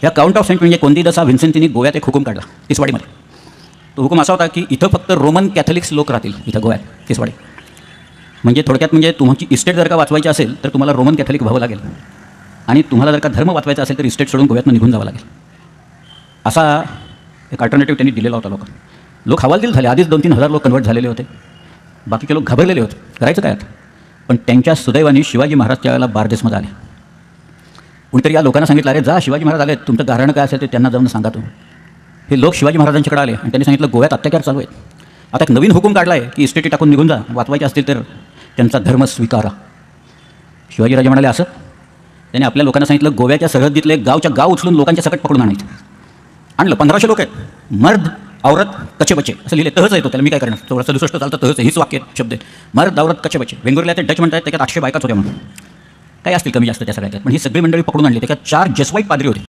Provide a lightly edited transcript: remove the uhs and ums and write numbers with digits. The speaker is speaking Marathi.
ह्या काउंट ऑफ सेंट म्हणजे कोंदिदसा व्हिन्सेंटीनी गोव्यात एक हुकूम काढला तिसवाडीमध्ये. तो हुकूम असा होता की इथं फक्त रोमन कॅथलिक्स लोक राहतील इथं गोव्यात तिसवाडी. म्हणजे थोडक्यात म्हणजे तुमची इस्टेट जर का वाचवायची असेल तर तुम्हाला रोमन कॅथलिक व्हावं लागेल आणि तुम्हाला जर का धर्म वाचवायचा असेल तर इस्टेट सोडून गोव्यातून निघून जावं लागेल. असा एक अल्टरनेटिव्ह त्यांनी दिलेला होता लोकांना. लोक हवालदिल झाले. आधीच 2-3 हजार लोक कन्वर्ट झालेले होते. बाकीचे लोक घाबरलेले होते. करायचं काय आता. पण त्यांच्या सुदैवाने शिवाजी महाराज त्यावेळेला बारदेशमध्ये आले. कुणीतरी या लोकांना सांगितलं, अरे जा शिवाजी महाराज आले, तुमचं गाऱ्हाणं काय असेल ते त्यांना जाऊन सांगा तुम्ही. हे लोक शिवाजी महाराजांच्याकडे आले आणि त्यांनी सांगितलं गोव्यात अत्याचार चालू आहेत. आता एक नवीन हुकूम काढला आहे की इस्टेटी टाकून निघून जा, वाचवायचे असतील तर त्यांचा धर्म स्वीकारा. शिवाजीराजे म्हणाले असं. त्याने आपल्या लोकांना सांगितलं गोव्याच्या सरहद्दीतले गावच्या गाव उचलून लोकांच्या सकट पकडून आणायचं. आणलं. 1500 लोक आहेत. मर्द औरत कचे बचे असं लिहिले. तहच येतो त्याला, मी काय करणार. 1667 चालतं तहच. हीच वाक्य शब्द आहेत. मर्द औरत कचे बचे. वेंगुर्ल्यात ते डच म्हणतात त्याच्यात 800 बायकाच होत्या म्हणून. काही असतील कमी जास्त त्या सगळ्यात. पण ही सगळी मंडळी पकडून आणली. त्याच्यात 4 जेसवाईट पादरी होते.